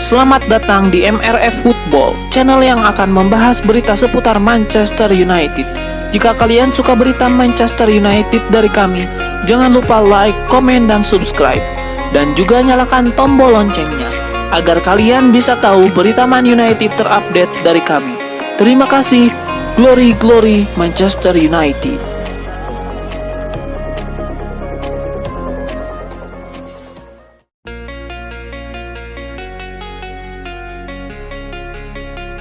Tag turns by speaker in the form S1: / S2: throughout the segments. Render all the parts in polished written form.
S1: Selamat datang di MRF Football, channel yang akan membahas berita seputar Manchester United. Jika kalian suka berita Manchester United dari kami, jangan lupa like, komen, dan subscribe. Dan juga nyalakan tombol loncengnya, agar kalian bisa tahu berita Man United terupdate dari kami. Terima kasih, Glory Glory Manchester United.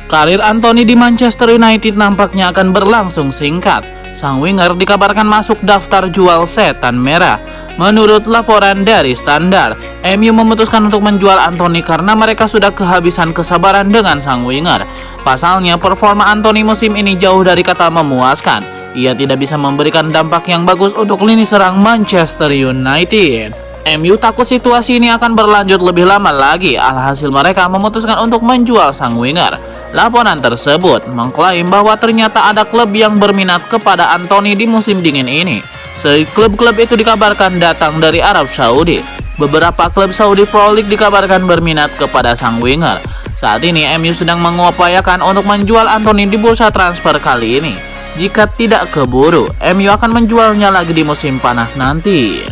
S2: Karir Anthony di Manchester United nampaknya akan berlangsung singkat. Sang winger dikabarkan masuk daftar jual setan merah. Menurut laporan dari Standard, MU memutuskan untuk menjual Anthony karena mereka sudah kehabisan kesabaran dengan sang winger. Pasalnya, performa Anthony musim ini jauh dari kata memuaskan. Ia tidak bisa memberikan dampak yang bagus untuk lini serang Manchester United. MU takut situasi ini akan berlanjut lebih lama lagi. Alhasil mereka memutuskan untuk menjual sang winger. Laporan tersebut mengklaim bahwa ternyata ada klub yang berminat kepada Anthony di musim dingin ini. Klub-klub itu dikabarkan datang dari Arab Saudi. Beberapa klub Saudi Pro League dikabarkan berminat kepada sang winger. Saat ini MU sedang mengupayakan untuk menjual Anthony di bursa transfer kali ini. Jika tidak keburu, MU akan menjualnya lagi di musim panas nanti.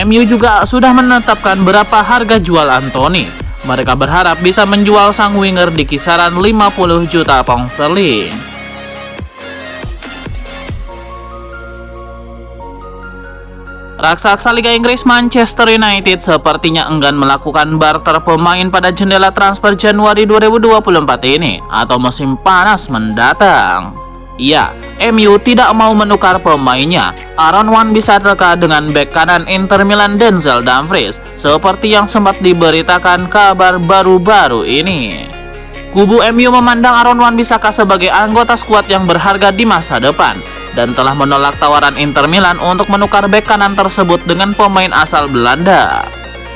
S2: MU juga sudah menetapkan berapa harga jual Anthony. Mereka berharap bisa menjual sang winger di kisaran 50 juta pound sterling. Raksasa Liga Inggris Manchester United sepertinya enggan melakukan barter pemain pada jendela transfer Januari 2024 ini atau musim panas mendatang. Ya, MU tidak mau menukar pemainnya. Aaron Wan-Bissaka dengan bek kanan Inter Milan Denzel Dumfries, seperti yang sempat diberitakan kabar baru-baru ini. Kubu MU memandang Aaron Wan-Bissaka sebagai anggota skuad yang berharga di masa depan dan telah menolak tawaran Inter Milan untuk menukar bek kanan tersebut dengan pemain asal Belanda.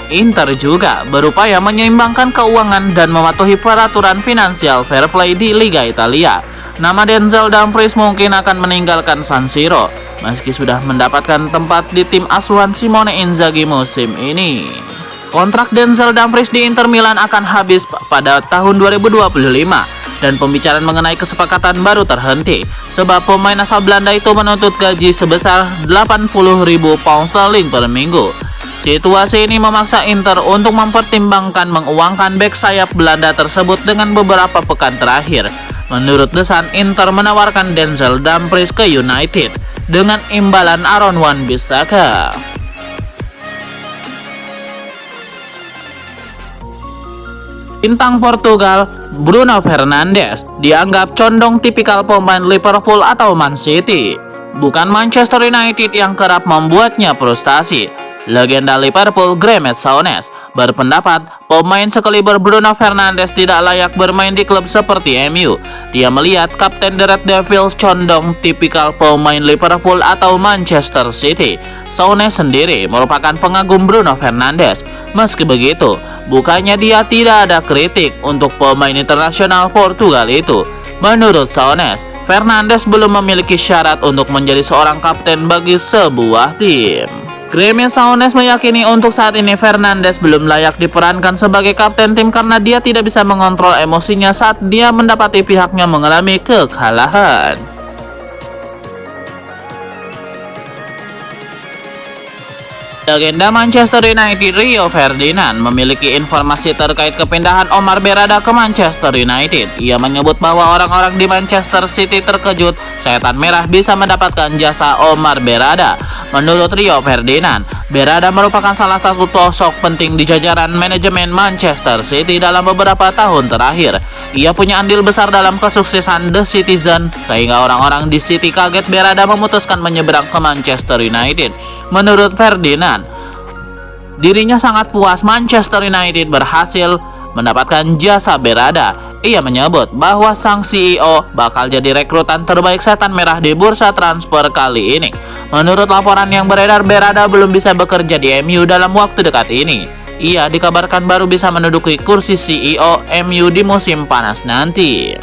S2: Inter juga berupaya menyeimbangkan keuangan dan mematuhi peraturan finansial fair play di Liga Italia. Nama Denzel Dumfries mungkin akan meninggalkan San Siro meski sudah mendapatkan tempat di tim asuhan Simone Inzaghi musim ini. Kontrak Denzel Dumfries di Inter Milan akan habis pada tahun 2025 dan pembicaraan mengenai kesepakatan baru terhenti sebab pemain asal Belanda itu menuntut gaji sebesar 80.000 pound sterling per minggu. Situasi ini memaksa Inter untuk mempertimbangkan menguangkan bek sayap Belanda tersebut dengan beberapa pekan terakhir. Menurut The Sun, Inter menawarkan Denzel Dumfries ke United dengan imbalan Aaron Wan-Bissaka. Bintang Portugal Bruno Fernandes dianggap condong tipikal pemain Liverpool atau Man City, bukan Manchester United yang kerap membuatnya frustasi. Legenda Liverpool Graeme Souness berpendapat pemain sekaliber Bruno Fernandes tidak layak bermain di klub seperti MU. Dia melihat Kapten The Red Devils condong tipikal pemain Liverpool atau Manchester City. Souness sendiri merupakan pengagum Bruno Fernandes. Meski begitu, bukannya dia tidak ada kritik untuk pemain internasional Portugal itu. Menurut Souness, Fernandes belum memiliki syarat untuk menjadi seorang kapten bagi sebuah tim. Graeme Souness meyakini untuk saat ini Fernandes belum layak diperankan sebagai kapten tim karena dia tidak bisa mengontrol emosinya saat dia mendapati pihaknya mengalami kekalahan. Legenda Manchester United Rio Ferdinand memiliki informasi terkait kepindahan Omar Berrada ke Manchester United. Ia menyebut bahwa orang-orang di Manchester City terkejut setan merah bisa mendapatkan jasa Omar Berrada. Menurut Rio Ferdinand, Berrada merupakan salah satu sosok penting di jajaran manajemen Manchester City dalam beberapa tahun terakhir. Ia punya andil besar dalam kesuksesan The Citizen, sehingga orang-orang di City kaget Berrada memutuskan menyeberang ke Manchester United. Menurut Ferdinand, dirinya sangat puas Manchester United berhasil mendapatkan jasa Berrada. Ia menyebut bahwa sang CEO bakal jadi rekrutan terbaik setan merah di bursa transfer kali ini. Menurut laporan yang beredar, Berrada belum bisa bekerja di MU dalam waktu dekat ini. Ia dikabarkan baru bisa menduduki kursi CEO MU di musim panas nanti.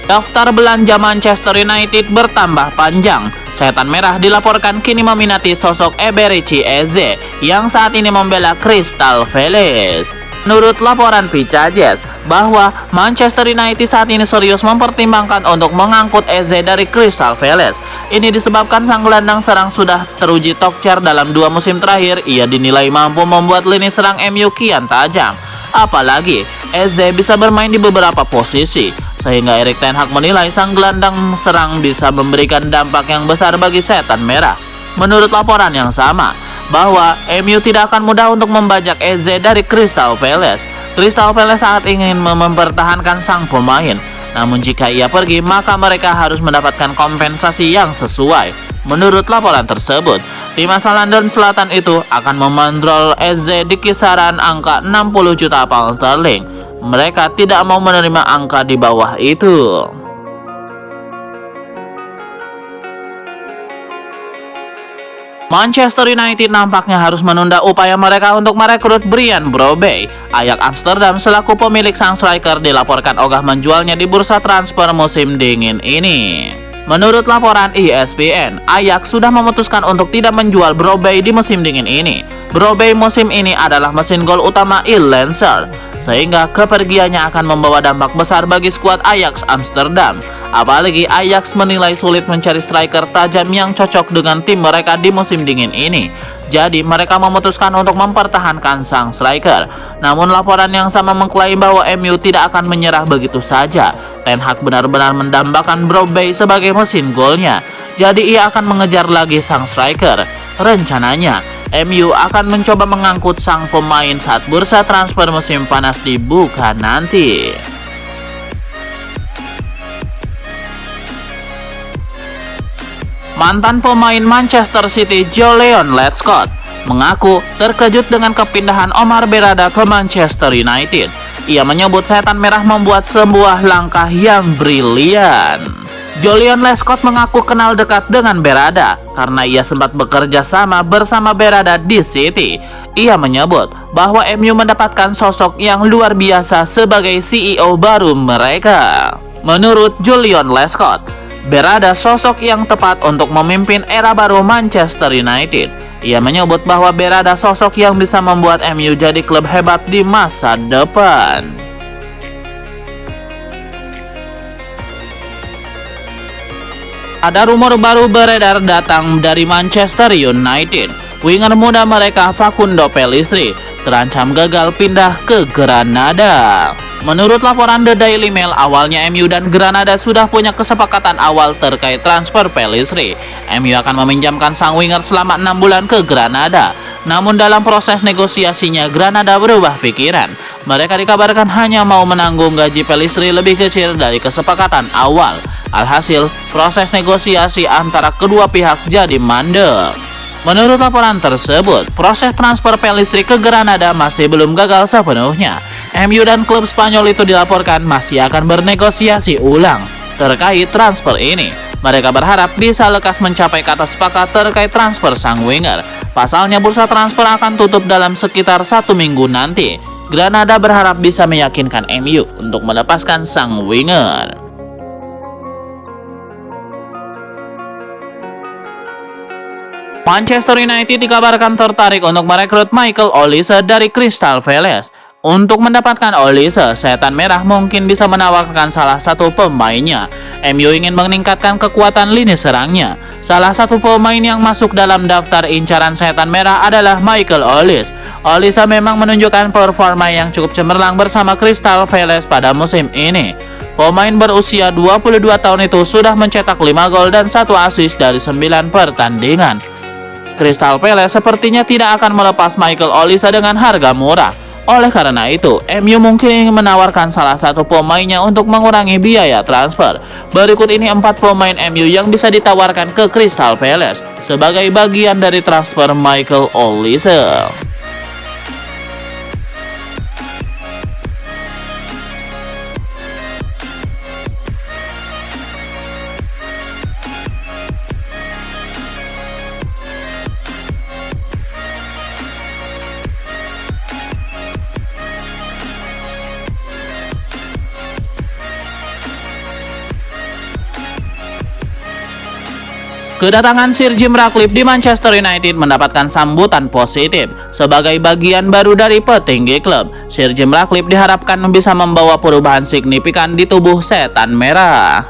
S2: Daftar belanja Manchester United bertambah panjang. Setan Merah dilaporkan kini meminati sosok Eberechi Eze yang saat ini membela Crystal Palace. Menurut laporan Picajes, bahwa Manchester United saat ini serius mempertimbangkan untuk mengangkut Eze dari Crystal Palace. Ini disebabkan sang gelandang serang sudah teruji tokcer dalam 2 musim terakhir. Ia dinilai mampu membuat lini serang MU kian tajam. Apalagi Eze bisa bermain di beberapa posisi, sehingga Erik ten Hag menilai sang gelandang serang bisa memberikan dampak yang besar bagi Setan Merah. Menurut laporan yang sama, bahwa MU tidak akan mudah untuk membajak Eze dari Crystal Palace. Crystal Palace saat ingin mempertahankan sang pemain, namun jika ia pergi maka mereka harus mendapatkan kompensasi yang sesuai. Menurut laporan tersebut, tim asal London Selatan itu akan memandrol Eze di kisaran angka 60 juta pound sterling. Mereka tidak mau menerima angka di bawah itu. Manchester United nampaknya harus menunda upaya mereka untuk merekrut Brian Brobey. Ajax Amsterdam selaku pemilik sang striker dilaporkan ogah menjualnya di bursa transfer musim dingin ini. Menurut laporan ESPN, Ajax sudah memutuskan untuk tidak menjual Brobey di musim dingin ini. Brobey musim ini adalah mesin gol utama Il Lancer, sehingga kepergiannya akan membawa dampak besar bagi skuad Ajax Amsterdam. Apalagi Ajax menilai sulit mencari striker tajam yang cocok dengan tim mereka di musim dingin ini. Jadi mereka memutuskan untuk mempertahankan sang striker. Namun laporan yang sama mengklaim bahwa MU tidak akan menyerah begitu saja. Ten Hag benar-benar mendambakan Brobey sebagai mesin golnya. Jadi ia akan mengejar lagi sang striker. Rencananya MU akan mencoba mengangkut sang pemain saat bursa transfer musim panas dibuka nanti. Mantan pemain Manchester City Julian Lescott mengaku terkejut dengan kepindahan Omar Berrada ke Manchester United. Ia menyebut Setan Merah membuat sebuah langkah yang brilian. Julian Lescott mengaku kenal dekat dengan Berrada karena ia sempat bekerja sama bersama Berrada di City. Ia menyebut bahwa MU mendapatkan sosok yang luar biasa sebagai CEO baru mereka. Menurut Julian Lescott, Berrada sosok yang tepat untuk memimpin era baru Manchester United. Ia menyebut bahwa Berrada sosok yang bisa membuat MU jadi klub hebat di masa depan. Ada rumor baru beredar datang dari Manchester United. Winger muda mereka Facundo Pellistri terancam gagal pindah ke Granada. Menurut laporan The Daily Mail, awalnya MU dan Granada sudah punya kesepakatan awal terkait transfer Pellistri. MU akan meminjamkan sang winger selama 6 bulan ke Granada. Namun dalam proses negosiasinya, Granada berubah pikiran. Mereka dikabarkan hanya mau menanggung gaji Pellistri lebih kecil dari kesepakatan awal. Alhasil, proses negosiasi antara kedua pihak jadi mandek. Menurut laporan tersebut, proses transfer Pellistri ke Granada masih belum gagal sepenuhnya. MU dan klub Spanyol itu dilaporkan masih akan bernegosiasi ulang terkait transfer ini. Mereka berharap bisa lekas mencapai kata sepakat terkait transfer sang winger. Pasalnya bursa transfer akan tutup dalam sekitar 1 minggu nanti. Granada berharap bisa meyakinkan MU untuk melepaskan sang winger. Manchester United dikabarkan tertarik untuk merekrut Michael Olise dari Crystal Palace. Untuk mendapatkan Olise, Setan Merah mungkin bisa menawarkan salah satu pemainnya. MU ingin meningkatkan kekuatan lini serangnya. Salah satu pemain yang masuk dalam daftar incaran Setan Merah adalah Michael Olise. Olise memang menunjukkan performa yang cukup cemerlang bersama Crystal Palace pada musim ini. Pemain berusia 22 tahun itu sudah mencetak 5 gol dan 1 assist dari 9 pertandingan. Crystal Palace sepertinya tidak akan melepas Michael Olise dengan harga murah. Oleh karena itu, MU mungkin menawarkan salah satu pemainnya untuk mengurangi biaya transfer. Berikut ini 4 pemain MU yang bisa ditawarkan ke Crystal Palace sebagai bagian dari transfer Michael Olise. Kedatangan Sir Jim Ratcliffe di Manchester United mendapatkan sambutan positif. Sebagai bagian baru dari petinggi klub, Sir Jim Ratcliffe diharapkan bisa membawa perubahan signifikan di tubuh Setan Merah.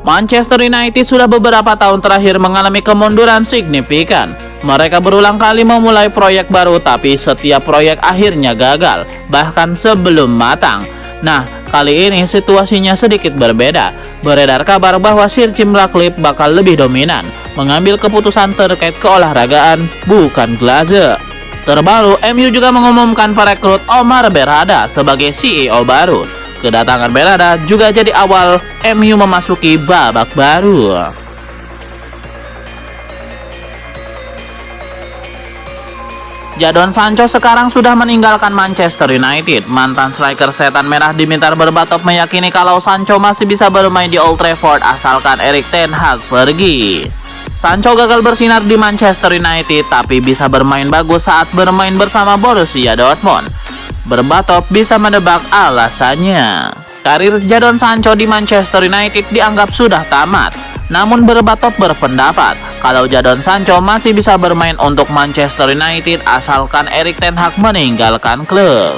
S2: Manchester United sudah beberapa tahun terakhir mengalami kemunduran signifikan. Mereka berulang kali memulai proyek baru, tapi setiap proyek akhirnya gagal, bahkan sebelum matang. Nah, kali ini situasinya sedikit berbeda. Beredar kabar bahwa Sir Jim Ratcliffe bakal lebih dominan, mengambil keputusan terkait keolahragaan, bukan Glazer. Terbaru, MU juga mengumumkan perekrut Omar Berrada sebagai CEO baru. Kedatangan Berrada juga jadi awal MU memasuki babak baru. Jadon Sancho sekarang sudah meninggalkan Manchester United. Mantan striker Setan Merah Dimitar Berbatov meyakini kalau Sancho masih bisa bermain di Old Trafford asalkan Erik ten Hag pergi. Sancho gagal bersinar di Manchester United, tapi bisa bermain bagus saat bermain bersama Borussia Dortmund. Berbatov bisa menebak alasannya. Karir Jadon Sancho di Manchester United dianggap sudah tamat. Namun Berbatov berpendapat kalau Jadon Sancho masih bisa bermain untuk Manchester United asalkan Erik ten Hag meninggalkan klub.